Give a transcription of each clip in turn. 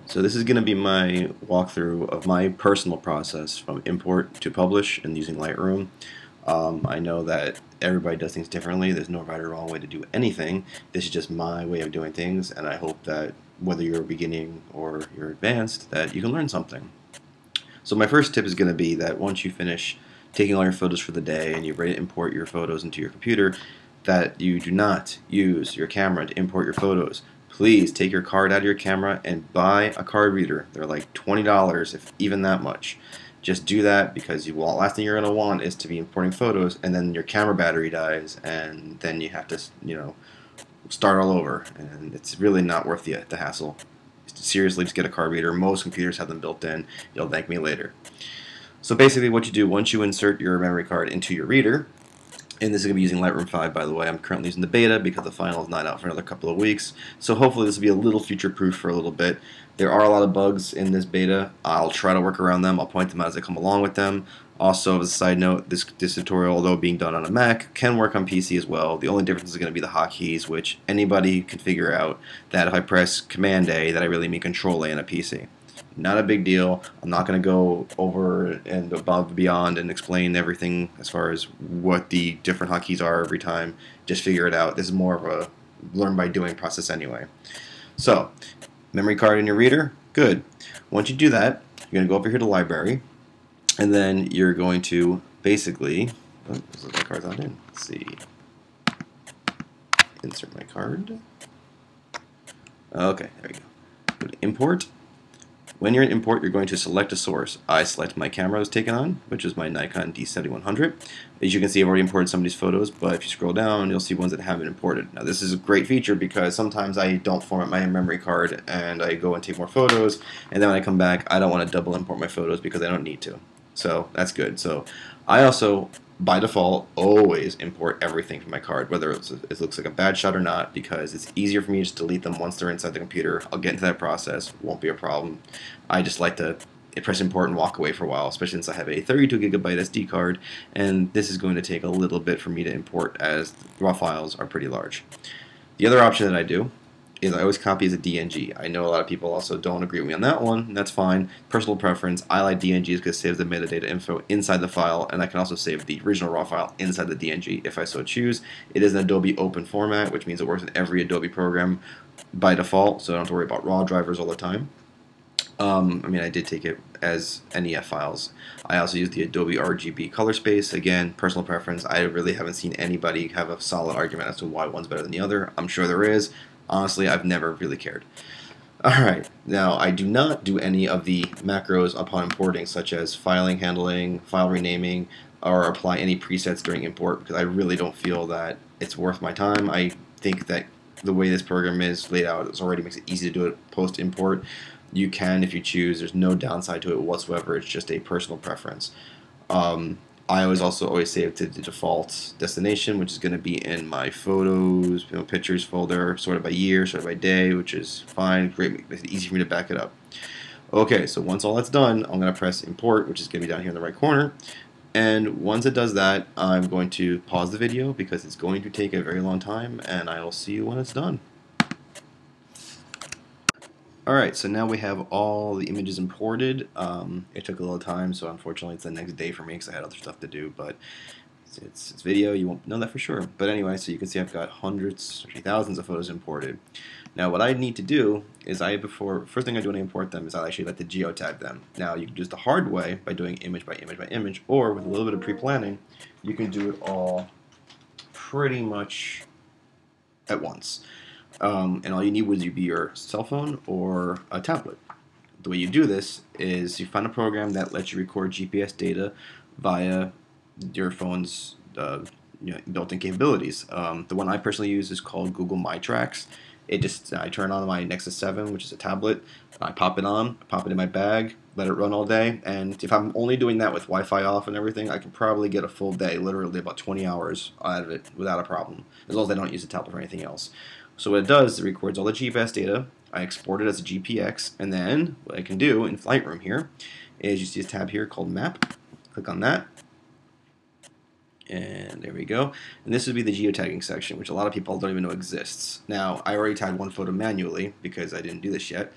So this is going to be my walkthrough of my personal process from import to publish and using Lightroom. I know that everybody does things differently. There's no right or wrong way to do anything. This is just my way of doing things, and I hope that whether you're beginning or you're advanced, that you can learn something. So my first tip is going to be that once you finish taking all your photos for the day and you're ready to import your photos into your computer, that you do not use your camera to import your photos. Please take your card out of your camera and buy a card reader. They're like $20, if even that much. Just do that because last thing you're going to want is to be importing photos and then your camera battery dies and then you have to, start all over, and it's really not worth the hassle. Seriously, just get a card reader. Most computers have them built in. You'll thank me later. So basically what you do, once you insert your memory card into your reader, and this is going to be using Lightroom 5, by the way. I'm currently using the beta because the final is not out for another couple of weeks. So hopefully this will be a little future-proof for a little bit. There are a lot of bugs in this beta. I'll try to work around them. I'll point them out as I come along with them. Also, as a side note, this tutorial, although being done on a Mac, can work on PC as well. The only difference is going to be the hotkeys, which anybody can figure out that if I press Command-A, that I really mean Control-A on a PC. Not a big deal. I'm not going to go over and above and beyond and explain everything as far as what the different hotkeys are every time. Just figure it out. This is more of a learn by doing process anyway. So, memory card in your reader? Good. Once you do that, you're going to go over here to Library, and then you're going to basically, oh, my card's not in. Let's see. Insert my card. Okay, there we go. Go to Import. When you're in import, you're going to select a source. I select my camera I was taken on, which is my Nikon D7100. As you can see, I've already imported some of these photos, but if you scroll down, you'll see ones that haven't imported. Now, this is a great feature because sometimes I don't format my memory card and I go and take more photos, and then when I come back, I don't want to double import my photos because I don't need to. So that's good. So I also, by default, always import everything from my card, whether it looks like a bad shot or not, because it's easier for me to just delete them once they're inside the computer. I'll get into that process. Won't be a problem. I just like to press import and walk away for a while, especially since I have a 32GB SD card, and this is going to take a little bit for me to import as the raw files are pretty large. The other option that I do is I always copy as a DNG. I know a lot of people also don't agree with me on that one, and that's fine. Personal preference. I like DNGs because it saves the metadata info inside the file, and I can also save the original raw file inside the DNG if I so choose. It is an Adobe open format, which means it works in every Adobe program by default, so I don't have to worry about raw drivers all the time. I did take it as NEF files. I also use the Adobe RGB color space. Again, personal preference. I really haven't seen anybody have a solid argument as to why one's better than the other. I'm sure there is. Honestly, I've never really cared. Alright, now I do not do any of the macros upon importing, such as filing handling, file renaming, or apply any presets during import, because I really don't feel that it's worth my time. I think that the way this program is laid out, it already makes it easy to do it post-import. You can if you choose. There's no downside to it whatsoever. It's just a personal preference. I always save to the default destination, which is going to be in my photos, pictures folder, sorted by year, sorted by day, which is fine. Great, makes it easy for me to back it up. Okay, so once all that's done, I'm going to press import, which is going to be down here in the right corner. And once it does that, I'm going to pause the video because it's going to take a very long time, and I will see you when it's done. Alright, so now we have all the images imported. It took a little time, so unfortunately it's the next day for me because I had other stuff to do, but it's video, you won't know that for sure. But anyway, so you can see I've got hundreds, actually thousands of photos imported. Now what I need to do is first thing I do when I import them is I actually like to geotag them. Now you can do this the hard way by doing image by image by image, or with a little bit of pre-planning, you can do it all pretty much at once. And all you need would be your cell phone or a tablet. The way you do this is you find a program that lets you record GPS data via your phone's built-in capabilities. The one I personally use is called Google My Tracks. I turn on my Nexus 7, which is a tablet. I pop it on, pop it in my bag, let it run all day, and if I'm only doing that with Wi-Fi off and everything, I can probably get a full day, literally about 20 hours out of it without a problem, as long as I don't use the tablet for anything else. So what it does is it records all the GPS data, I export it as a GPX, and then what I can do in Lightroom here is you see a tab here called Map. Click on that, and there we go. And this would be the geotagging section, which a lot of people don't even know exists. Now, I already tagged one photo manually because I didn't do this yet,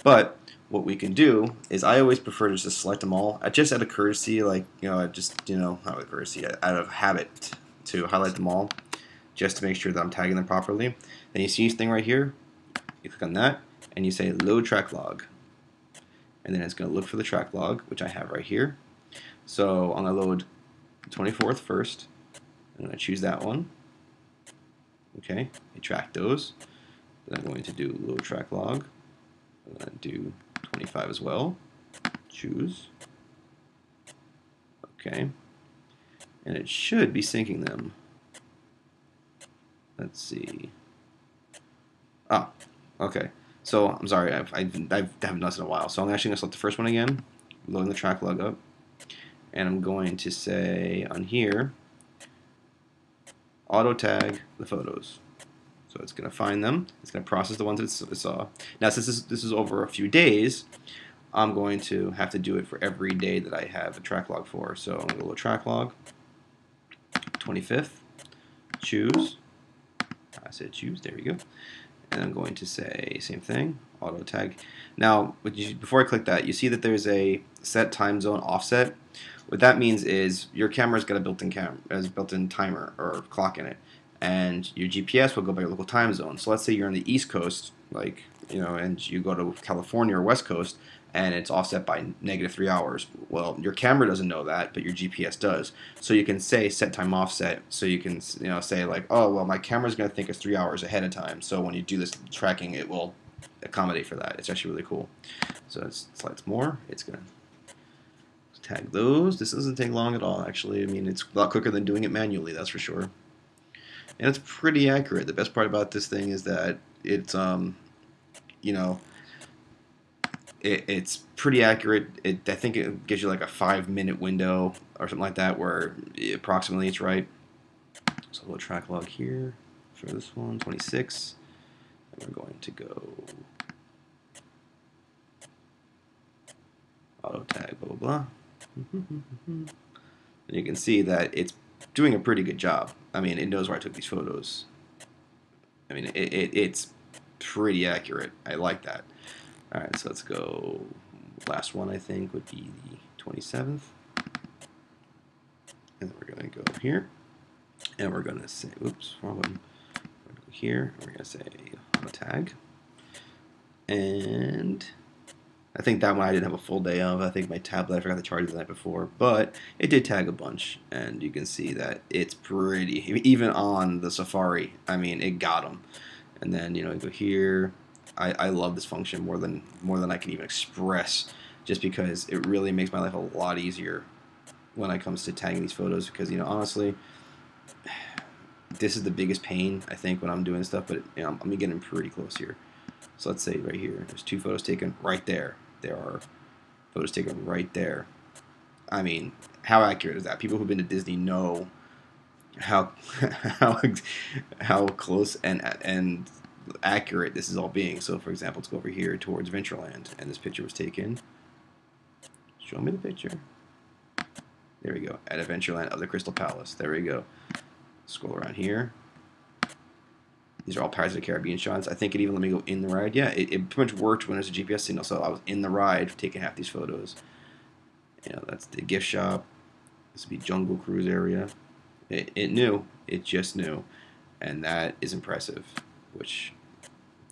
but what we can do is I always prefer to just select them all, just out of courtesy, like, just, out of courtesy, out of habit, to highlight them all, just to make sure that I'm tagging them properly. Then you see this thing right here, you click on that, and you say load track log. And then it's going to look for the track log, which I have right here. So I'm going to load the 24th first. I'm going to choose that one. Okay, I track those. Then I'm going to do load track log. I'm going to do 25 as well. Choose. Okay. And it should be syncing them. Let's see. Ah, okay. So I'm sorry, I haven't done this in a while. So I'm actually going to select the first one again, loading the track log up, and I'm going to say on here, auto tag the photos. So it's going to find them. It's going to process the ones that it saw. Now, since this is over a few days, I'm going to have to do it for every day that I have a track log for. So I'm going to go to track log, 25th, choose. I said choose. There we go. And I'm going to say same thing, auto tag. Now, before I click that, you see that there's a set time zone offset. What that means is your camera's got a built-in timer or clock in it, and your GPS will go by your local time zone. So let's say you're on the East Coast, like and you go to California or West Coast, and it's offset by -3 hours. Well, your camera doesn't know that, but your GPS does. So you can say set time offset. So you can say like, oh well, my camera's going to think it's 3 hours ahead of time. So when you do this tracking, it will accommodate for that. It's actually really cool. So let's select more. It's going to tag those. This doesn't take long at all, actually. I mean, it's a lot quicker than doing it manually, that's for sure. And it's pretty accurate. The best part about this thing is that it's it's pretty accurate. I think it gives you like a 5-minute window or something like that where approximately it's right. So we'll track log here for this one, 26. And we're going to go auto tag, blah, blah, blah. And you can see that it's doing a pretty good job. I mean, it knows where I took these photos. I mean, it's pretty accurate. I like that. Alright, so let's go. Last one, I think, would be the 27th. And then we're going to go here. And we're going to say, oops, wrong one. We're going to go here. We're going to say auto tag. And I think that one I didn't have a full day of. I think my tablet, I forgot to charge it the night before. But it did tag a bunch. And you can see that it's pretty, even on the Safari, I mean, it got them. And then, you go here. I love this function more than I can even express, just because it really makes my life a lot easier when it comes to tagging these photos. Because honestly, this is the biggest pain I think when I'm doing stuff. But I'm getting pretty close here. So let's say right here, there's 2 photos taken right there. There are photos taken right there. I mean, how accurate is that? People who've been to Disney know how how close and accurate this is all being. So for example, let's go over here towards Ventureland, and this picture was taken. Show me the picture. There we go. At Adventureland of the Crystal Palace. There we go. Scroll around here. These are all Pirates of the Caribbean shots. I think it even let me go in the ride. Yeah, it pretty much worked when there's a GPS signal. So I was in the ride taking half these photos. That's the gift shop. This would be Jungle Cruise area. It knew. It just knew. And that is impressive. Which,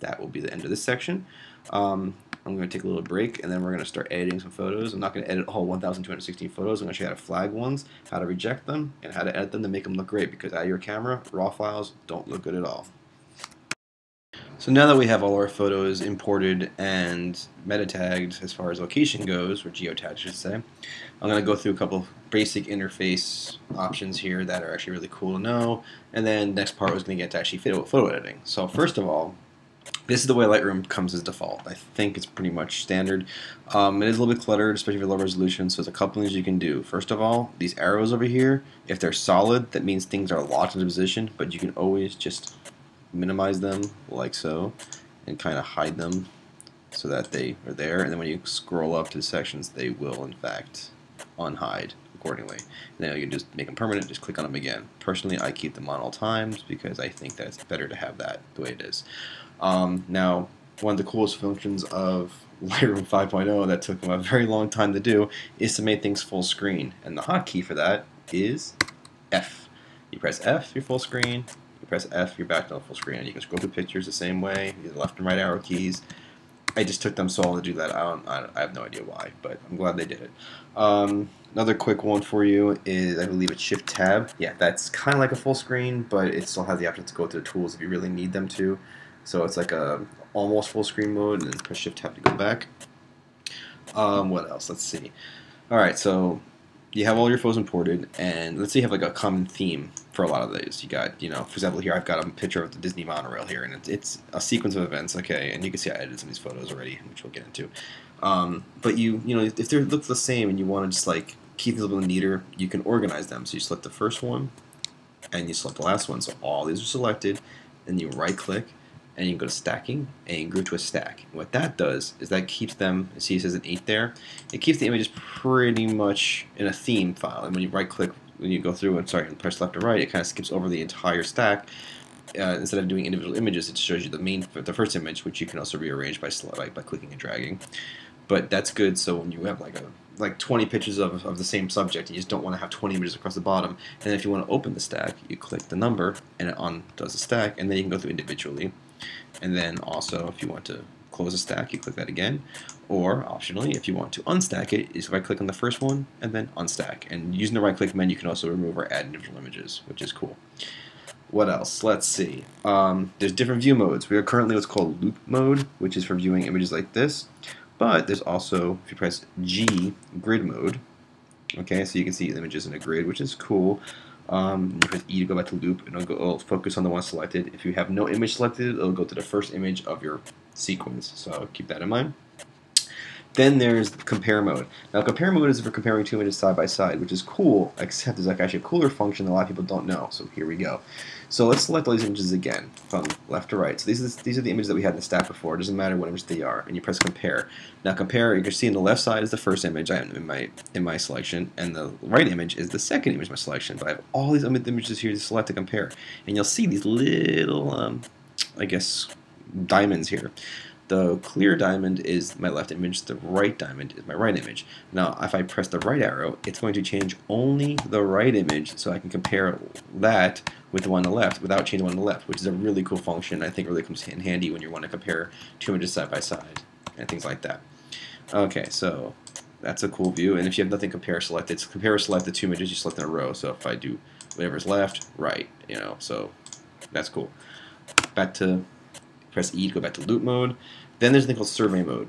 that will be the end of this section. I'm going to take a little break, and then we're going to start editing some photos. I'm not going to edit all 1,216 photos. I'm going to show you how to flag ones, how to reject them, and how to edit them to make them look great, because out of your camera, raw files don't look good at all. So now that we have all our photos imported and meta tagged as far as location goes, or geotagged I should say, I'm going to go through a couple basic interface options here that are actually really cool to know, and then the next part was going to get to actually photo editing. So first of all, this is the way Lightroom comes as default. I think it's pretty much standard. It is a little bit cluttered, especially for low resolution, so there's a couple things you can do. First of all, these arrows over here, if they're solid, that means things are locked into position, but you can always just minimize them like so and kind of hide them so that they are there, and then when you scroll up to the sections, they will in fact unhide accordingly. And then you can just make them permanent, just click on them again. Personally, I keep them on all times because I think that it's better to have that the way it is. Now, one of the coolest functions of Lightroom 5.0 that took a very long time to do is to make things full screen. And the hotkey for that is F. You press F, you're full screen. You press F, you're back to full screen. And you can scroll through pictures the same way, the left and right arrow keys. I just took them so long to do that. I have no idea why, but I'm glad they did it. Another quick one for you is, I believe it's Shift Tab. Yeah, that's kind of like a full screen, but it still has the option to go to the tools if you really need them to. So it's like a almost full screen mode, and then press Shift Tab to go back. What else? Let's see. All right, so you have all your photos imported, and let's say you have like a common theme for a lot of these. You got, for example, here I've got a picture of the Disney monorail here, and it's a sequence of events, okay, and you can see I edited some of these photos already, which we'll get into. But if they look the same and you want to just like keep these a little neater, you can organize them. So you select the first one, and you select the last one. So all these are selected, and you right-click, and you can go to stacking, and you can group to a stack. And what that does is that keeps them, see it says an 8 there, it keeps the images pretty much in a theme file. And when you right click, when you go through and press left or right, it kind of skips over the entire stack. Instead of doing individual images, it shows you the first image, which you can also rearrange by clicking and dragging. But that's good, so when you have like 20 pictures of the same subject, you just don't want to have 20 images across the bottom. And then if you want to open the stack, you click the number, and it undoes the stack, and then you can go through individually. And then also, if you want to close a stack, you click that again. Or, optionally, if you want to unstack it, is right-click on the first one, and then unstack. And using the right-click menu, you can also remove or add individual images, which is cool. What else? Let's see. There's different view modes. We are currently what's called loop mode, which is for viewing images like this. But there's also, if you press G, grid mode. Okay, so you can see images in a grid, which is cool. You press E to go back to loop, and it'll focus on the one selected. If you have no image selected, it'll go to the first image of your sequence. So keep that in mind. Then there's compare mode. Now compare mode is for comparing two images side by side, which is cool, except there's actually a cooler function that a lot of people don't know. So here we go. So let's select all these images again from left to right. So these are the images that we had in the stack before. It doesn't matter what image they are, and you press compare. Now compare, you can see on the left side is the first image I have in my selection, and the right image is the second image in my selection. But I have all these images here to select to compare, and you'll see these little, I guess, diamonds here. The clear diamond is my left image, the right diamond is my right image. Now, if I press the right arrow, it's going to change only the right image, so I can compare that with the one on the left without changing the one on the left, which is a really cool function. I think it really comes in handy when you want to compare two images side by side and things like that. Okay, so that's a cool view, and if you have nothing compare selected, so compare or select the two images you select in a row, so if I do whatever's left, right, so that's cool. Back to press E to go back to loop mode. Then there's a thing called survey mode.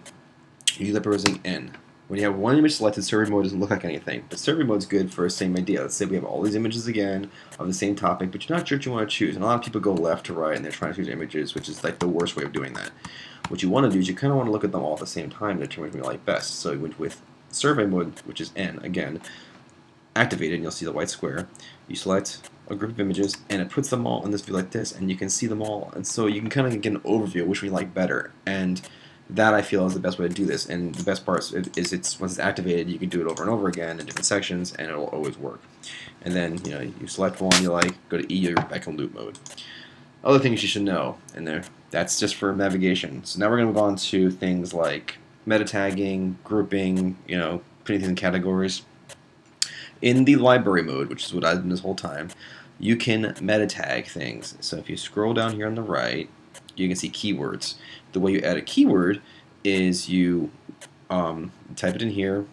You use that by pressing N. When you have one image selected, survey mode doesn't look like anything. But survey mode is good for the same idea. Let's say we have all these images again of the same topic, but you're not sure what you want to choose. And a lot of people go left to right and they're trying to choose images, which is like the worst way of doing that. What you want to do is you kind of want to look at them all at the same time to determine what you like best. So with survey mode, which is N, again, activated, and you'll see the white square. You select a group of images, and it puts them all in this view like this, and you can see them all, and so you can kind of get an overview of which one you like better, and that I feel is the best way to do this. And the best part is once it's activated, you can do it over and over again in different sections, and it'll always work. And then you select one you like, go to E, you're back in loop mode. Other things you should know, and that's just for navigation. So now we're going to move on to things like meta tagging, grouping, putting things in categories. In the library mode, which is what I've done this whole time, you can meta tag things. So if you scroll down here on the right, you can see keywords. The way you add a keyword is you type it in here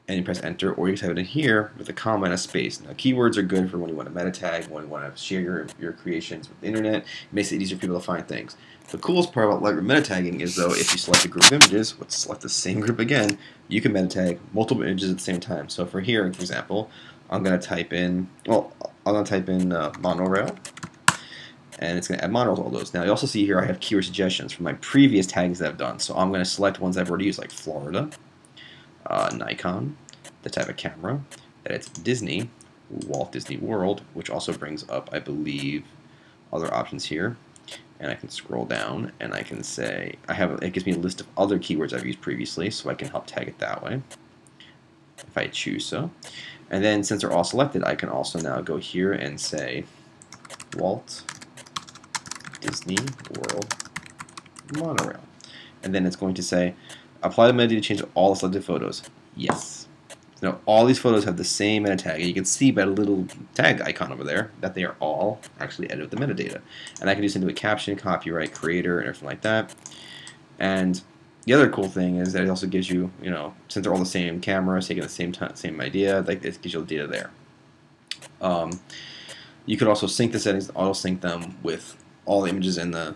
and you press enter, or you type it in here with a comma and a space. Now keywords are good for when you want to meta tag, when you want to share your creations with the internet. It makes it easier for people to find things. The coolest part about Lightroom meta tagging is, though, if you select a group of images, let's select the same group again, you can meta tag multiple images at the same time. So for here, for example, I'm going to type in, monorail, and it's going to add monorails to all those. Now you also see here I have keyword suggestions from my previous tags that I've done. So I'm going to select ones I've already used, like Florida, Nikon, the type of camera, that it's Disney, Walt Disney World, which also brings up, I believe, other options here. And I can scroll down and I can say, it gives me a list of other keywords I've used previously, so I can help tag it that way if I choose so. And then since they're all selected, I can also now go here and say Walt Disney World monorail. And then it's going to say, apply the metadata change to all the selected photos. Yes. Now, all these photos have the same meta tag, and you can see by the little tag icon over there that they are all actually edited with the metadata. And I can do something with caption, copyright, creator, and everything like that. And the other cool thing is that it also gives you, since they're all the same camera, taking the same idea, like it gives you the data there. You could also sync the settings, auto sync them with all the images in the.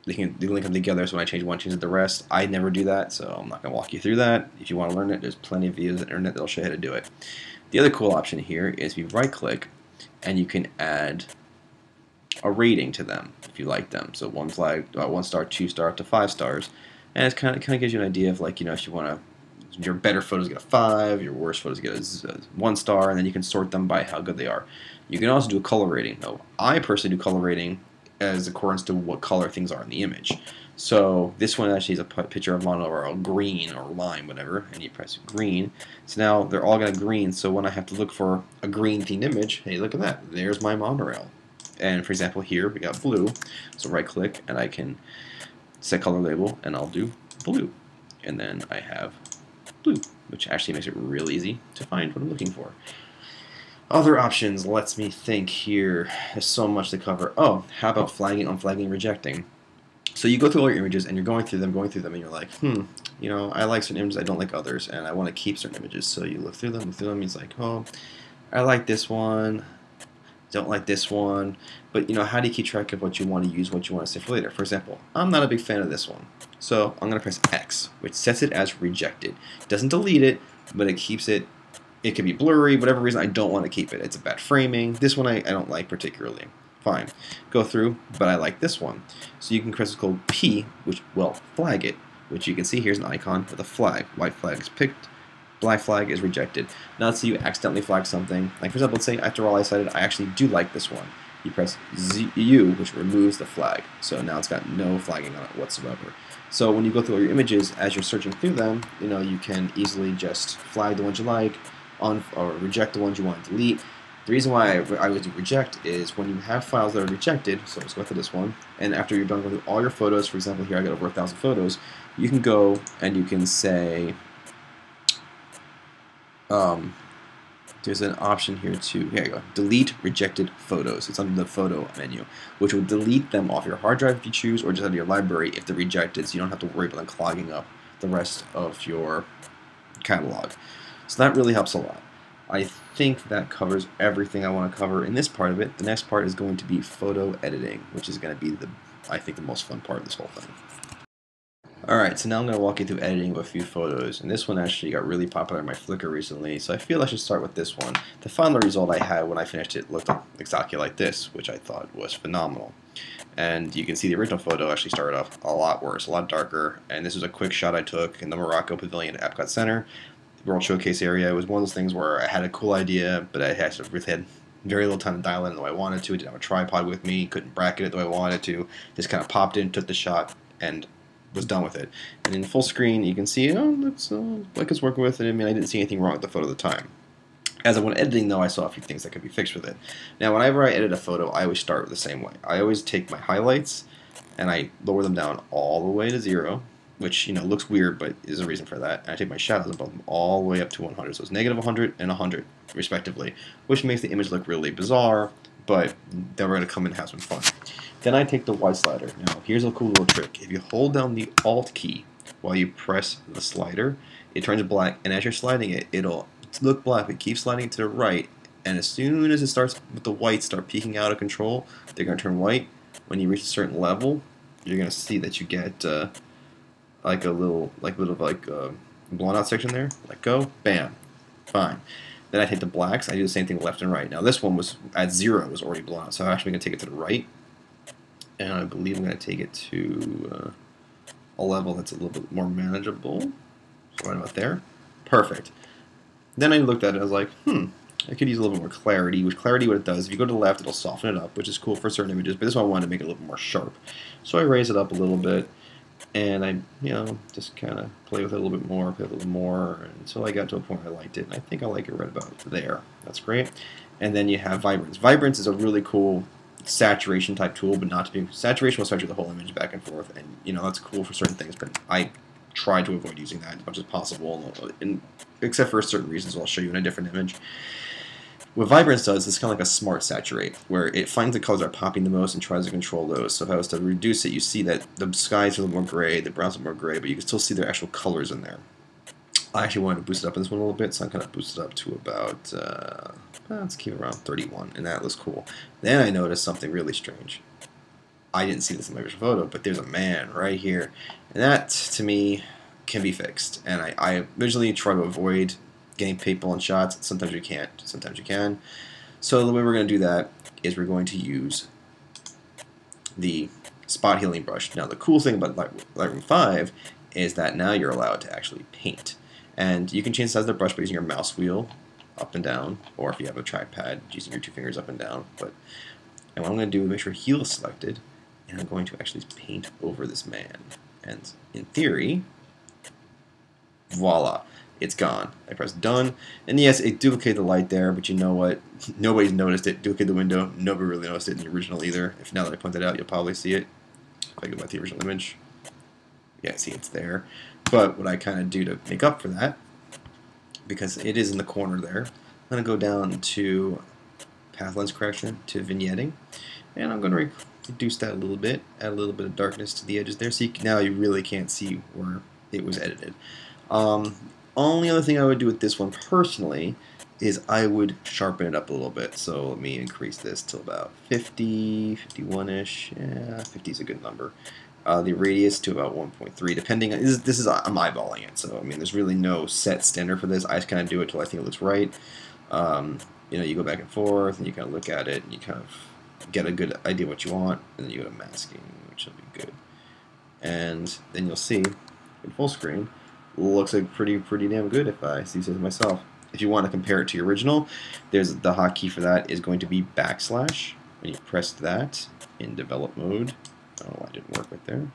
They link them together, so when I change one, change the rest. I never do that, so I'm not going to walk you through that. If you want to learn it, there's plenty of videos on the internet that'll show you how to do it. The other cool option here is you right-click, and you can add a rating to them if you like them. So 1 star, 2 star, up to 5 stars, and it kind of gives you an idea of if you want to, your better photos get a 5, your worst photos get a 1 star, and then you can sort them by how good they are. You can also do a color rating. Now, I personally do color rating as accordance to what color things are in the image. So this one actually is a picture of monorail green or lime, whatever, and you press green. So now they're all going to green, so when I have to look for a green themed image, hey, look at that, there's my monorail. And for example here we got blue, so right click and I can set color label and I'll do blue. And then I have blue, which actually makes it real easy to find what I'm looking for. Other options, lets me think here. There's so much to cover. Oh, how about flagging, unflagging, rejecting? So you go through all your images and you're going through them, and you're like, I like certain images, I don't like others, and I want to keep certain images. So you look through them, and it's like, oh, I like this one, don't like this one. But how do you keep track of what you want to use, what you want to save for later? For example, I'm not a big fan of this one, so I'm going to press X, which sets it as rejected. It doesn't delete it, but it keeps it. It can be blurry, whatever reason, I don't want to keep it. It's a bad framing. This one I don't like particularly. Fine. Go through, but I like this one. So you can press code P, which will flag it, which you can see here's an icon with a flag. White flag is picked, black flag is rejected. Now let's say you accidentally flag something. Like for example, let's say after all I cited, I actually do like this one. You press U, which removes the flag. So now it's got no flagging on it whatsoever. So when you go through all your images, as you're searching through them, you can easily just flag the ones you like, or reject the ones you want to delete. The reason why I would do reject is when you have files that are rejected, so let's go to this one, and after you're done going through all your photos, for example here I got over 1,000 photos, you can go and you can say, there's an option here to, here you go, delete rejected photos. It's under the photo menu, which will delete them off your hard drive if you choose, or just out of your library if they're rejected, so you don't have to worry about them clogging up the rest of your catalog. So that really helps a lot. I think that covers everything I want to cover in this part of it. The next part is going to be photo editing, which is going to be I think the most fun part of this whole thing. Alright, so now I'm going to walk you through editing of a few photos, and this one actually got really popular in my Flickr recently, so I feel I should start with this one. The final result I had when I finished it looked exactly like this, which I thought was phenomenal. And you can see the original photo actually started off a lot worse, a lot darker, and this was a quick shot I took in the Morocco Pavilion at Epcot Center. World Showcase area. It was one of those things where I had a cool idea, but I had very little time to dial in the way I wanted to. I didn't have a tripod with me, couldn't bracket it the way I wanted to. Just kind of popped in, took the shot, and was done with it. And in full screen, you can see, looks like it's working with it. I mean, I didn't see anything wrong with the photo at the time. As I went editing, though, I saw a few things that could be fixed with it. Now, whenever I edit a photo, I always start the same way. I always take my highlights, and I lower them down all the way to 0. Which looks weird, but is a reason for that. And I take my shadows and bump them all the way up to 100, so it's negative 100 and 100 respectively, which makes the image look really bizarre, but then we're going to come in and have some fun. Then I take the white slider. Now here's a cool little trick. If you hold down the Alt key while you press the slider, it turns black, and as you're sliding it, it'll look black, but keep sliding it to the right, and as soon as it starts with the whites start peeking out of control, they're going to turn white. When you reach a certain level, you're going to see that you get like a little, blown out section there. Let go, bam, fine. Then I take the blacks. I do the same thing left and right. Now this one was at 0, it was already blown out, so I'm actually going to take it to the right, and I believe I'm going to take it to a level that's a little bit more manageable. So right about there, perfect. Then I looked at it. I was like, I could use a little bit more clarity. Which clarity, what it does, if you go to the left, it'll soften it up, which is cool for certain images. But this one I wanted to make it a little bit more sharp, so I raise it up a little bit. And I, just kind of play with it a little bit more, until I got to a point where I liked it. And I think I like it right about there. That's great. And then you have vibrance. Vibrance is a really cool saturation type tool, but not to be saturation will saturate the whole image back and forth, and that's cool for certain things. But I try to avoid using that as much as possible, except for certain reasons I'll show you in a different image. What Vibrance does is kind of like a smart saturate, where it finds the colors that are popping the most and tries to control those. So if I was to reduce it, you see that the skies are a little more gray, the browns are more gray, but you can still see their actual colors in there. I actually wanted to boost it up in this one a little bit, so I'm kind of boosted up to about, let's keep it around 31, and that looks cool. Then I noticed something really strange. I didn't see this in my original photo, but there's a man right here, and that, to me, can be fixed. And I visually try to avoid getting people in shots. Sometimes you can't, sometimes you can. So the way we're going to do that is we're going to use the spot healing brush. Now the cool thing about Lightroom 5 is that now you're allowed to actually paint. And you can change the size of the brush by using your mouse wheel up and down, or if you have a trackpad, using your 2 fingers up and down. And what I'm going to do is make sure heal is selected, and I'm going to actually paint over this man. And in theory, voila, it's gone. I press done, and yes, it duplicated the light there, but you know what? Nobody's noticed it. Duplicated the window. Nobody really noticed it in the original either. If now that I point that out, you'll probably see it. If I go back to the original image, yeah, see it's there. But what I kind of do to make up for that, because it is in the corner there, I'm going to go down to path lens correction to vignetting, and I'm going to reduce that a little bit, add a little bit of darkness to the edges there, so now you really can't see where it was edited. Only other thing I would do with this one personally is I would sharpen it up a little bit. So let me increase this to about 50, 51-ish. Yeah, 50 is a good number. The radius to about 1.3, depending on, I'm eyeballing it. So I mean, there's really no set standard for this. I just kind of do it till I think it looks right. You go back and forth, and you kind of look at it, and you kind of get a good idea what you want, and then you go to masking, which will be good. And then you'll see in full screen, looks like pretty damn good if I see so myself. If you want to compare it to your original, there's the hotkey for that is going to be backslash. When you press that in develop mode, I don't know why it didn't work right there.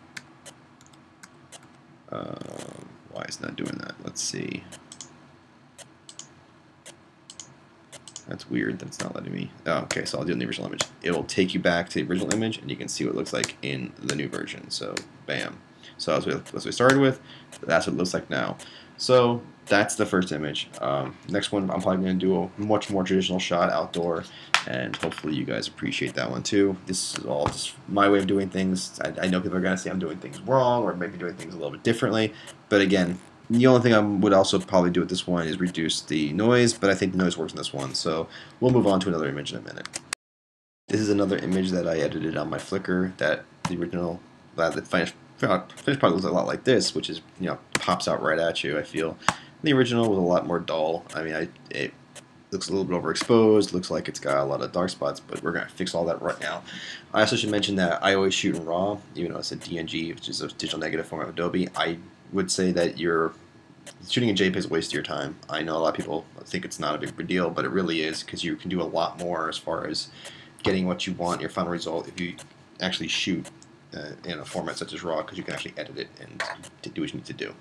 Why is it not doing that? Let's see. That's weird. That's not letting me. Oh, okay, so I'll do it in the original image. It will take you back to the original image, and you can see what it looks like in the new version. So, bam. So that's what we started with. That's what it looks like now. So that's the first image. Next one, I'm probably going to do a much more traditional shot outdoor, and hopefully you guys appreciate that one too. This is all just my way of doing things. I know people are going to say I'm doing things wrong, or maybe doing things a little bit differently. But again, the only thing I would also probably do with this one is reduce the noise, but I think the noise works in this one. So we'll move on to another image in a minute. This is another image that I edited on my Flickr that the original, the finished product looks a lot like this, which is, pops out right at you, I feel. The original was a lot more dull. I mean, it looks a little bit overexposed, looks like it's got a lot of dark spots, but we're going to fix all that right now. I also should mention that I always shoot in RAW, even though it's a DNG, which is a digital negative format of Adobe. I would say that shooting in JPEG is a waste of your time. I know a lot of people think it's not a big deal, but it really is, because you can do a lot more as far as getting what you want, your final result, if you actually shoot in a format such as RAW, because you can actually edit it and do what you need to do.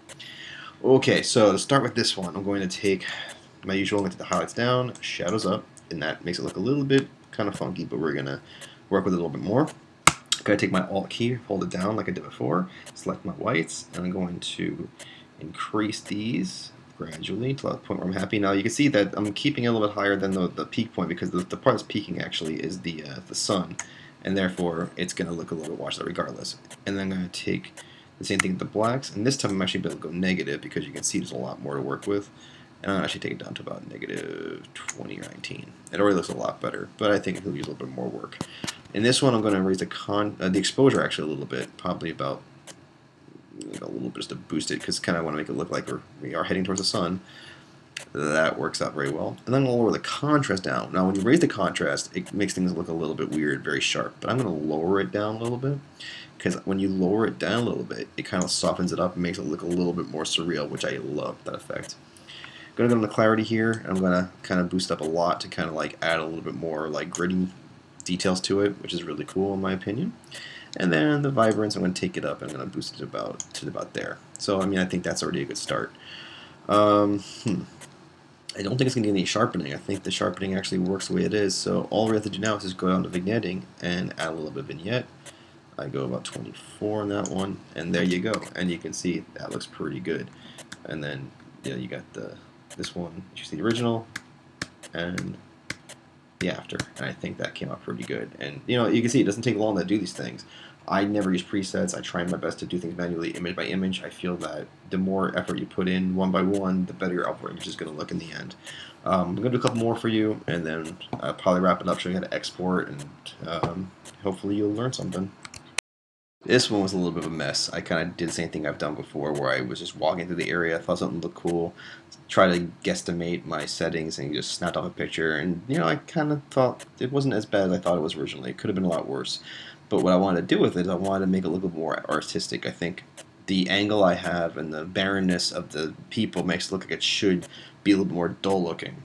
Okay, so to start with this one, I'm going to take my usual, I'm going to take the highlights down, shadows up, and that makes it look a little bit kind of funky, but we're going to work with it a little bit more. I'm going to take my Alt key, hold it down like I did before, select my whites, and I'm going to increase these gradually to the point where I'm happy. Now you can see that I'm keeping it a little bit higher than the peak point, because the part that's peaking actually is the sun, and therefore it's going to look a little bit washed out regardless. And then I'm going to take the same thing with the blacks, and this time I'm actually able to go negative, because you can see there's a lot more to work with. And I'll actually take it down to about negative 20 or 19. It already looks a lot better, but I think it'll use a little bit more work. In this one, I'm going to raise the exposure actually a little bit, probably about a little bit just to boost it, because kind of want to make it look like we are heading towards the sun. That works out very well. And then I'm going to lower the contrast down. Now when you raise the contrast, it makes things look a little bit weird, very sharp. But I'm going to lower it down a little bit, because when you lower it down a little bit, it kind of softens it up and makes it look a little bit more surreal, which I love that effect. I'm going to go into clarity here, and I'm going to kind of boost up a lot to kind of like add a little bit more like gritty details to it, which is really cool in my opinion. And then the vibrance, I'm going to take it up and I'm going to boost it about there. So I mean, I think that's already a good start. And I don't think it's going to get any sharpening. I think the sharpening actually works the way it is. So all we have to do now is just go down to vignetting and add a little bit of vignette. I go about 24 on that one, and there you go. And you can see that looks pretty good. And then you got this one. You see the original and the after, and I think that came out pretty good. And you can see it doesn't take long to do these things. I never use presets. I try my best to do things manually, image by image. I feel that the more effort you put in one by one, the better your output image is going to look in the end. I'm going to do a couple more for you, and then I'll probably wrap it up, show you how to export, and hopefully you'll learn something. This one was a little bit of a mess. I kind of did the same thing I've done before, where I was just walking through the area, thought something looked cool, try to guesstimate my settings, and just snapped off a picture. And I kind of thought it wasn't as bad as I thought it was originally. It could have been a lot worse. But what I wanted to do with it is I wanted to make it look a little more artistic. I think the angle I have and the barrenness of the people makes it look like it should be a little bit more dull looking.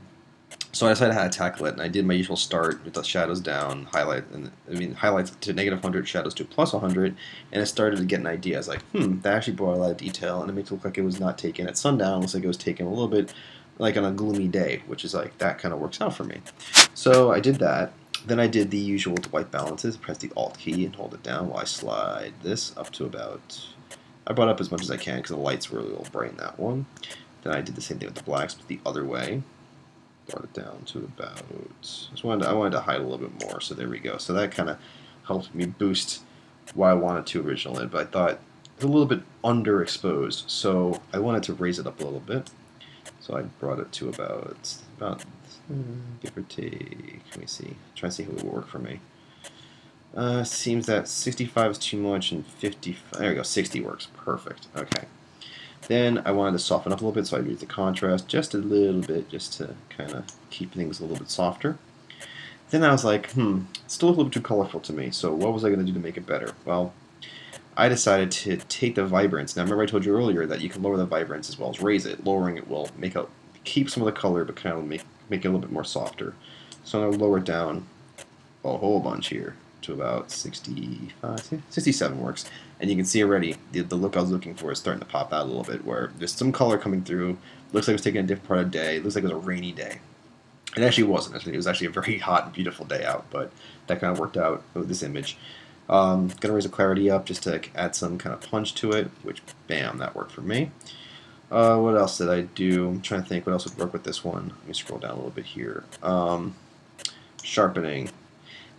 So I decided how to tackle it, and I did my usual start with the shadows down, highlights to -100, shadows to +100, and I started to get an idea. I was like, that actually brought a lot of detail, and it makes it look like it was not taken at sundown. It looks like it was taken a little bit like on a gloomy day, which is like, that kind of works out for me. So I did that. Then I did the usual white balances, press the Alt key and hold it down while I slide this up to about, I brought up as much as I can because the lights were a little bright in that one. Then I did the same thing with the blacks, but the other way. Brought it down to about, I wanted to hide a little bit more, so there we go. So that kind of helped me boost what I wanted to originally, but I thought it was a little bit underexposed, so I wanted to raise it up a little bit. So I brought it to about give or take, let me see, try to see who would work for me. Seems that 65 is too much and 55, there we go, 60 works, perfect, okay. Then I wanted to soften up a little bit, so I used the contrast just a little bit, just to kind of keep things a little bit softer. Then I was like, it's still a little bit too colorful to me, so what was I going to do to make it better? Well, I decided to take the vibrance. Now remember I told you earlier that you can lower the vibrance as well as raise it. Lowering it will keep some of the color, but kind of make it a little bit more softer. So I'm going to lower it down a whole bunch here to about 65, 67 works. And you can see already the look I was looking for is starting to pop out a little bit, where there's some color coming through. Looks like it was taken a different part of the day. It looks like it was a rainy day. It actually wasn't. It was actually a very hot and beautiful day out, but that kind of worked out with this image. Gonna raise the clarity up just to add some kind of punch to it, which, bam, that worked for me. What else did I do? I'm trying to think what else would work with this one. Let me scroll down a little bit here. Sharpening.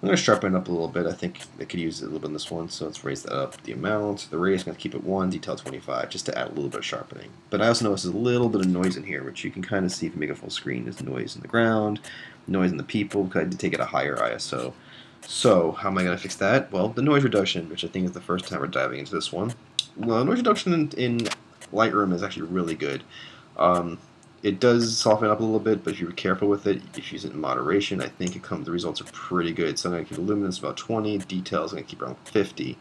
I'm going to sharpen it up a little bit. I think I could use it a little bit in this one, so let's raise that up. The amount, the radius, I'm going to keep it 1, detail 25, just to add a little bit of sharpening. But I also notice there's a little bit of noise in here, which you can kind of see if you make it full screen. There's noise in the ground, noise in the people, because I did take it a higher ISO. So how am I going to fix that? Well, the noise reduction, which I think is the first time we're diving into this one. Well, noise reduction in Lightroom is actually really good. It does soften up a little bit, but if you're careful with it, if you use it in moderation, I think the results are pretty good. So I'm going to keep luminance about 20, details I'm going to keep around 50.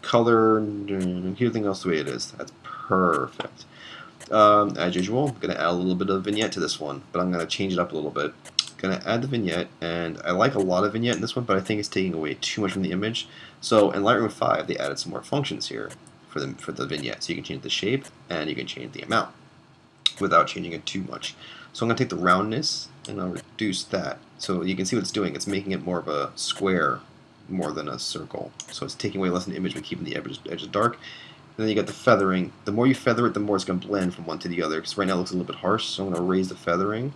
Color, everything else the way it is. That's perfect. As usual, I'm going to add a little bit of vignette to this one, but I'm going to change it up a little bit. Going to add the vignette, and I like a lot of vignette in this one, but I think it's taking away too much from the image. So in Lightroom 5, they added some more functions here for the vignette. So you can change the shape, and you can change the amount without changing it too much. So I'm going to take the roundness and I'll reduce that. So you can see what it's doing. It's making it more of a square more than a circle. So it's taking away less in the image but keeping the edges dark. And then you got the feathering. The more you feather it, the more it's going to blend from one to the other. Because right now it looks a little bit harsh. So I'm going to raise the feathering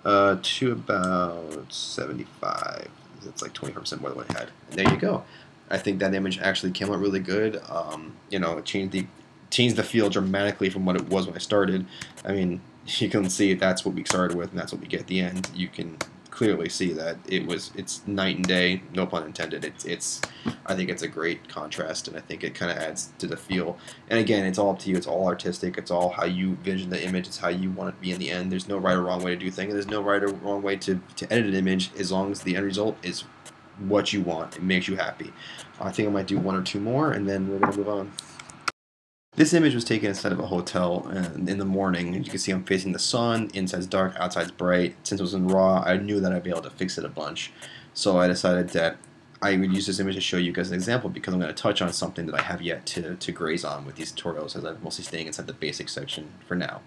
to about 75. It's like 25% more than what I had. And there you go. I think that image actually came out really good. It changed the feel dramatically from what it was when I started. I mean, you can see that's what we started with, and that's what we get at the end. You can clearly see that it's night and day, no pun intended. I think it's a great contrast, and I think it kind of adds to the feel. And again, it's all up to you. It's all artistic. It's all how you vision the image. It's how you want it to be in the end. There's no right or wrong way to do things. There's no right or wrong way to edit an image as long as the end result is what you want. It makes you happy. I think I might do one or two more, and then we're going to move on. This image was taken inside of a hotel in the morning. As you can see, I'm facing the sun. Inside's dark, outside's bright. Since it was in RAW, I knew that I'd be able to fix it a bunch. So I decided that I would use this image to show you guys an example, because I'm going to touch on something that I have yet to graze on with these tutorials, as I'm mostly staying inside the basic section for now.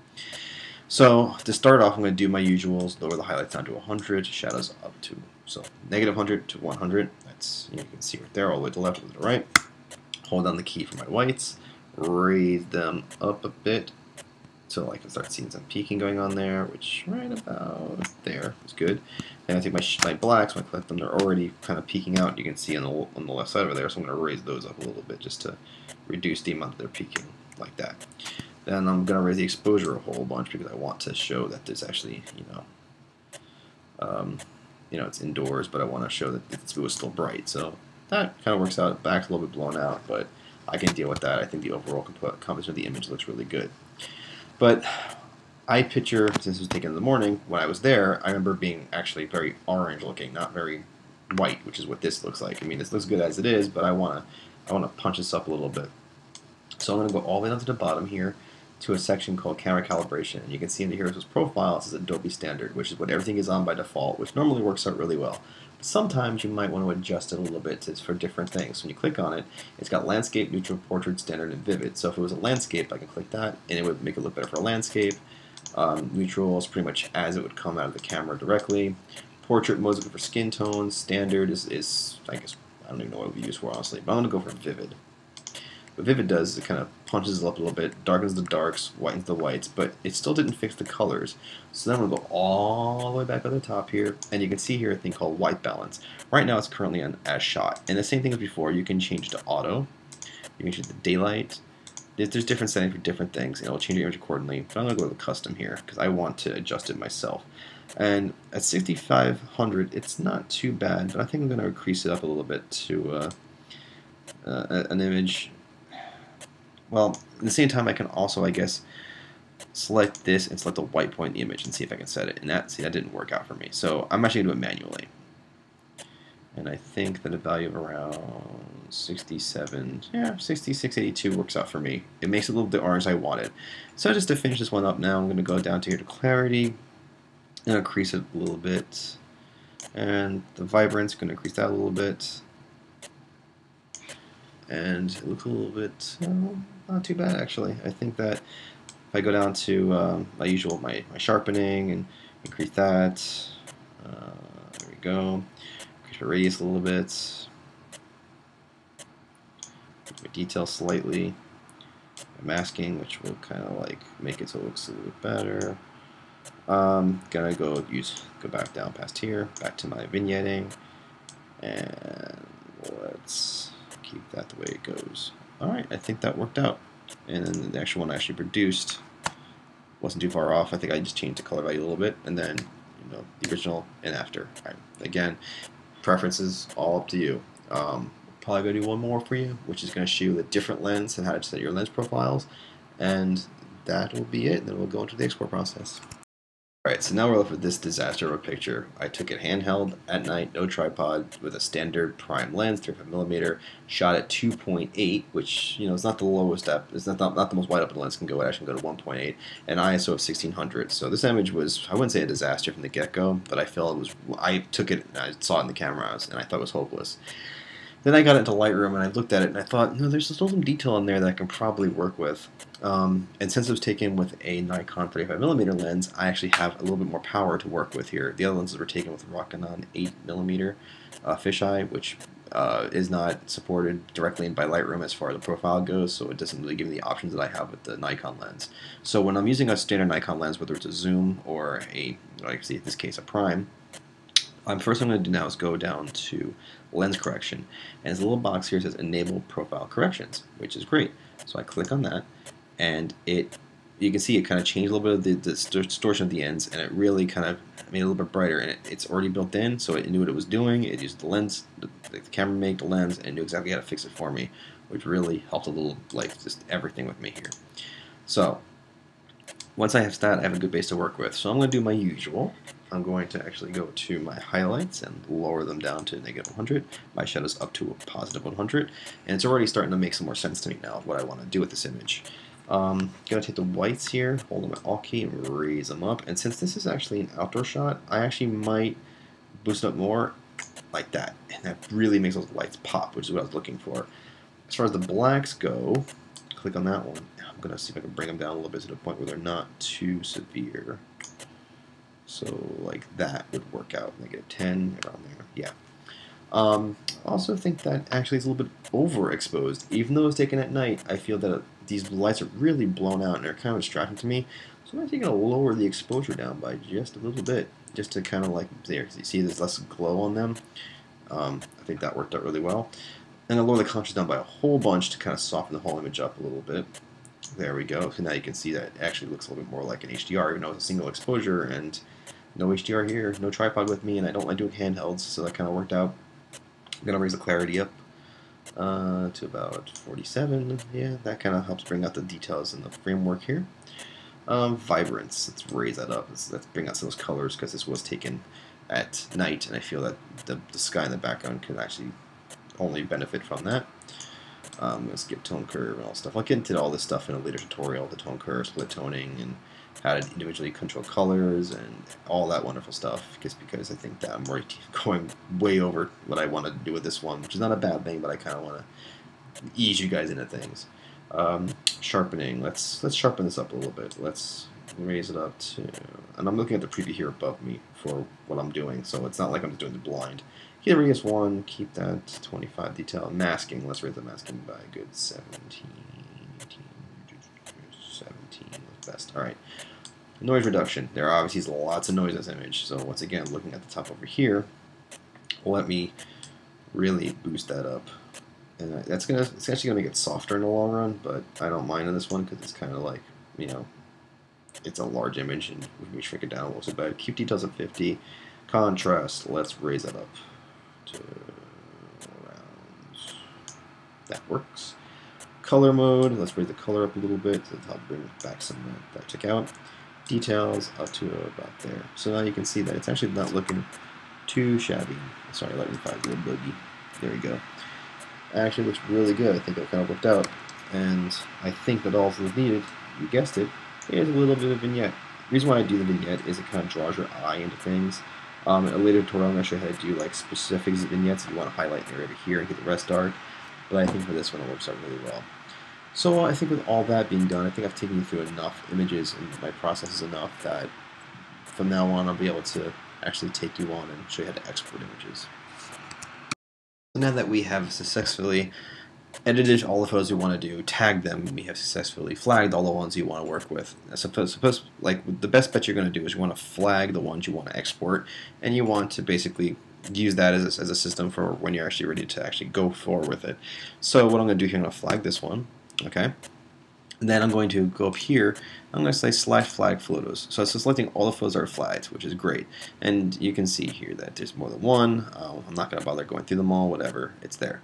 So to start off, I'm going to do my usuals, lower the highlights down to 100, shadows up to, so negative 100 to 100. That's, you can see right there, all the way to the left, all the way to the right. Hold down the key for my whites, raise them up a bit, so I can start seeing some peaking going on there, which right about there is good. And I think my blacks, when I collect them, they're already kind of peaking out. You can see on the left side over there, so I'm going to raise those up a little bit just to reduce the amount that they're peaking, like that. Then I'm going to raise the exposure a whole bunch because I want to show that there's actually, it's indoors, but I want to show that it was still bright. So that kind of works out. Back's a little bit blown out, but I can deal with that. I think the overall composition of the image looks really good. But I picture, since it was taken in the morning, when I was there, I remember being actually very orange looking, not very white, which is what this looks like. I mean, this looks good as it is, but I want to punch this up a little bit. So I'm going to go all the way down to the bottom here to a section called camera calibration. And you can see in the Heroes profile, it says Adobe Standard, which is what everything is on by default, which normally works out really well. But sometimes you might want to adjust it a little bit for different things. When you click on it, it's got landscape, neutral, portrait, standard, and vivid. So if it was a landscape, I can click that, and it would make it look better for a landscape. Neutral is pretty much as it would come out of the camera directly. Portrait mode is good for skin tones. Standard is I guess, I don't even know what it would be used for, honestly, but I'm going to go for vivid. What Vivid does is it kind of punches it up a little bit, darkens the darks, whitens the whites, but it still didn't fix the colors. So then I'm going to go all the way back to the top here, and you can see here a thing called white balance. Right now it's currently on as shot. And the same thing as before, you can change to auto, you can change to daylight. There's different settings for different things, and it'll change your image accordingly. But I'm going to go to the custom here, because I want to adjust it myself. And at 6500, it's not too bad, but I think I'm going to increase it up a little bit to an image. Well, at the same time, I can also, I guess, select this and select the white point in the image and see if I can set it. And that didn't work out for me. So I'm actually going to do it manually. And I think that a value of around 6682 works out for me. It makes it a little bit orange I wanted. So just to finish this one up now, I'm going to go down to here to clarity and increase it a little bit. And the vibrance, going to increase that a little bit. And it looks a little bit, not too bad actually. I think that if I go down to my usual, my sharpening and increase that, there we go, increase my radius a little bit, increase my detail slightly, my masking, which will kind of like make it so it looks a little bit better. Gonna go back down past here, back to my vignetting, and let's keep that the way it goes. Alright, I think that worked out. And then the actual one I actually produced wasn't too far off. I think I just changed the color value a little bit, and then the original and after. Right. Again, preferences all up to you. Probably gonna do one more for you, which is gonna show you the different lens and how to set your lens profiles, and that will be it. And then we'll go into the export process. Alright, so now we're left with this disaster of a picture. I took it handheld at night, no tripod, with a standard prime lens, 35mm, shot at 2.8, which is not the lowest it's not the most wide open lens can go. It actually can go to 1.8, and ISO of 1600. So this image was, I wouldn't say a disaster from the get-go, but I felt it was. I took it, and I saw it in the cameras, and I thought it was hopeless. Then I got into Lightroom and I looked at it and I thought, there's still some detail in there that I can probably work with. And since it was taken with a Nikon 35mm lens, I actually have a little bit more power to work with here. The other lenses were taken with a Rokinon 8mm fisheye, which is not supported directly by Lightroom as far as the profile goes, so it doesn't really give me the options that I have with the Nikon lens. So when I'm using a standard Nikon lens, whether it's a zoom or like in this case, a prime, first I'm going to do now is go down to lens correction, and there's a little box here that says enable profile corrections, which is great. So I click on that, and you can see it kind of changed a little bit of the distortion of the ends, and it really kind of made it a little bit brighter, and it's already built in, so it knew what it was doing. It used the lens, the camera made the lens, and it knew exactly how to fix it for me, which really helped a little, like just everything with me here. So once I have that, I have a good base to work with. So I'm going to do my usual. I'm going to actually go to my highlights and lower them down to -100, my shadows up to a +100, and it's already starting to make some more sense to me now what I want to do with this image. Going to take the whites here, hold on my Alt key, and raise them up. And since this is actually an outdoor shot, I actually might boost it up more like that, and that really makes those lights pop, which is what I was looking for. As far as the blacks go, click on that one. I'm going to see if I can bring them down a little bit to the point where they're not too severe. So like that would work out. -10 around there. Yeah. I also think that actually it's a little bit overexposed. Even though it's taken at night, I feel that these lights are really blown out and they're kind of distracting to me. So I'm going to lower the exposure down by just a little bit, just to kind of like, there, you see there's less glow on them. I think that worked out really well. And I'll lower the contrast down by a whole bunch to kind of soften the whole image up a little bit. There we go. So now you can see that it actually looks a little bit more like an HDR, even though it's a single exposure, and no HDR here, no tripod with me, and I don't like doing handhelds, so that kind of worked out. I'm going to raise the clarity up to about 47. Yeah, that kind of helps bring out the details in the framework here. Vibrance, let's raise that up. Let's bring out some of those colors, because this was taken at night, and I feel that the sky in the background can actually only benefit from that. Let's get tone curve and all stuff. I'll get into all this stuff in a later tutorial, the tone curve, split toning, and how to individually control colors and all that wonderful stuff, just because I think that I'm already going way over what I wanted to do with this one, which is not a bad thing, but I kind of want to ease you guys into things. Sharpening, let's sharpen this up a little bit. Let's raise it up to, and I'm looking at the preview here above me for what I'm doing, so it's not like I'm just doing the blind. Keep the radius 1, keep that 25 detail. Masking, let's raise the masking by a good 17 was best. Alright. Noise reduction. There obviously is lots of noise in this image, so once again, looking at the top over here, let me really boost that up. And it's actually gonna make it softer in the long run, but I don't mind on this one because it's kind of like, you know, it's a large image, and if we shrink it down a little bit. Keep details at 50. Contrast, let's raise it up to around, that works. Color mode, let's raise the color up a little bit to help bring back some of that check out. Details up to about there. So now you can see that it's actually not looking too shabby. Sorry, Lightroom 5 is a little boogie. There we go. Actually looks really good. I think it kind of worked out. And I think that all that's needed, you guessed it, is a little bit of vignette. The reason why I do the vignette is it kind of draws your eye into things. In a later tutorial, I'm going to show you how to do like specific vignettes if you want to highlight an area over here and get the rest dark. But I think for this one it works out really well. So I think with all that being done, I think I've taken you through enough images and my process is enough that from now on I'll be able to actually take you on and show you how to export images. So now that we have successfully edited all the photos we want to do, tagged them, we have successfully flagged all the ones you want to work with. Suppose like the best bet you're going to do is you want to flag the ones you want to export, and you want to basically use that as a system for when you're actually ready to actually go forward with it. So what I'm going to do here, I'm going to flag this one, okay? And then I'm going to go up here, I'm going to say /flag photos. So it's selecting all the photos that are flagged, which is great. And you can see here that there's more than one. I'm not going to bother going through them all, whatever, it's there.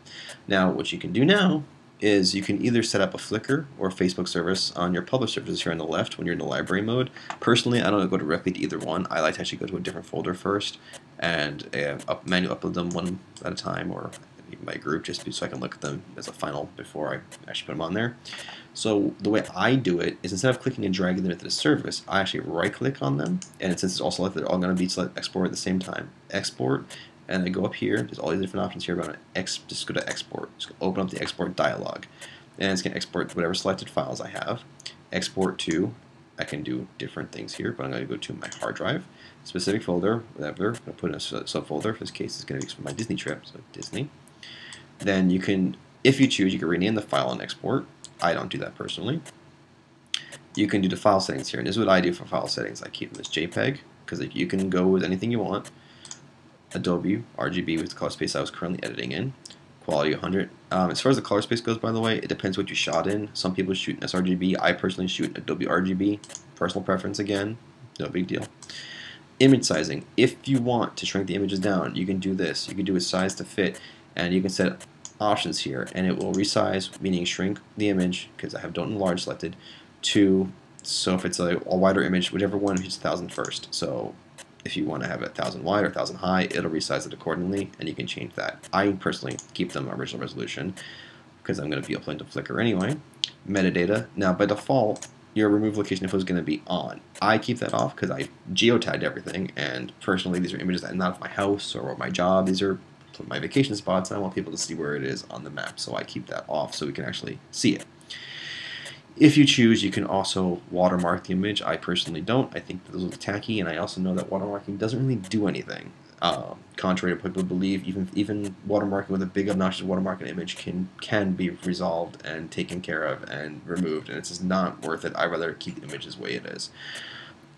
Now what you can do now is you can either set up a Flickr or Facebook service on your publish services here on the left when you're in the library mode. Personally, I don't go directly to either one. I like to actually go to a different folder first and manually upload them one at a time, or my group, just so I can look at them as a final before I actually put them on there. So the way I do it is instead of clicking and dragging them into the service, I actually right-click on them, and since it's all selected, they're all going to be export at the same time. Export, and I go up here. There's all these different options here. I'm going to just go to export. Just open up the export dialog, and it's going to export whatever selected files I have. Export to, I can do different things here, but I'm going to go to my hard drive, specific folder, whatever. I'm going to put in a subfolder. For this case, it's going to be for my Disney trip, so Disney. Then you can, if you choose, you can rename the file and export. I don't do that personally. You can do the file settings here, and this is what I do for file settings. I keep them as JPEG, because if you can go with anything you want. Adobe RGB with the color space I was currently editing in. Quality 100. As far as the color space goes, by the way, it depends what you shot in. Some people shoot in sRGB. I personally shoot in Adobe RGB. Personal preference again, no big deal. Image sizing. If you want to shrink the images down, you can do this. You can do a size to fit, and you can set options here, and it will resize, meaning shrink the image, because I have don't enlarge selected, to, so if it's a wider image, whichever one hits 1000 first. So if you want to have it 1000 wide or 1000 high, it'll resize it accordingly, and you can change that. I personally keep them original resolution because I'm going to be uploading to Flickr anyway. Metadata. Now by default, your remove location info is going to be on. I keep that off because I geotagged everything, and personally these are images that are not of my house or my job. These are my vacation spots, and I want people to see where it is on the map, so I keep that off so we can actually see it. If you choose, you can also watermark the image. I personally don't. I think those look tacky, and I also know that watermarking doesn't really do anything. Contrary to what people believe, even watermarking with a big obnoxious watermark an image can be resolved and taken care of and removed, and it's just not worth it. I'd rather keep the image the way it is.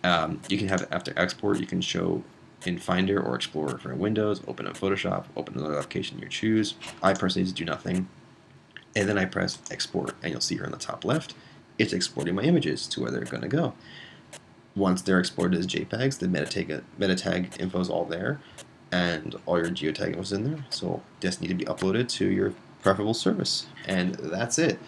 You can have after export, you can show in Finder or Explorer for Windows, open up Photoshop, open another application you choose. I personally just do nothing, and then I press export, and you'll see here on the top left, it's exporting my images to where they're going to go. Once they're exported as JPEGs, the meta-tag info is all there, and all your geotag info is in there, so just need to be uploaded to your preferable service. And that's it.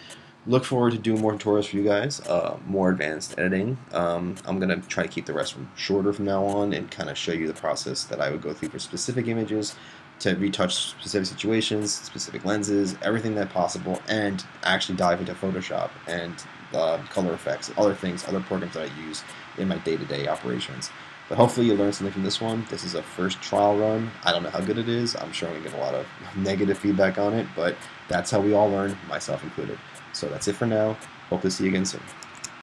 Look forward to doing more tutorials for you guys, more advanced editing. I'm going to try to keep the rest shorter from now on and kind of show you the process that I would go through for specific images, to retouch specific situations, specific lenses, everything that possible, and actually dive into Photoshop and color effects, other things, other programs that I use in my day-to-day operations. But hopefully you learned something from this one. This is a first trial run. I don't know how good it is. I'm sure I'm going to get a lot of negative feedback on it, but that's how we all learn, myself included. So that's it for now. Hope to see you again soon.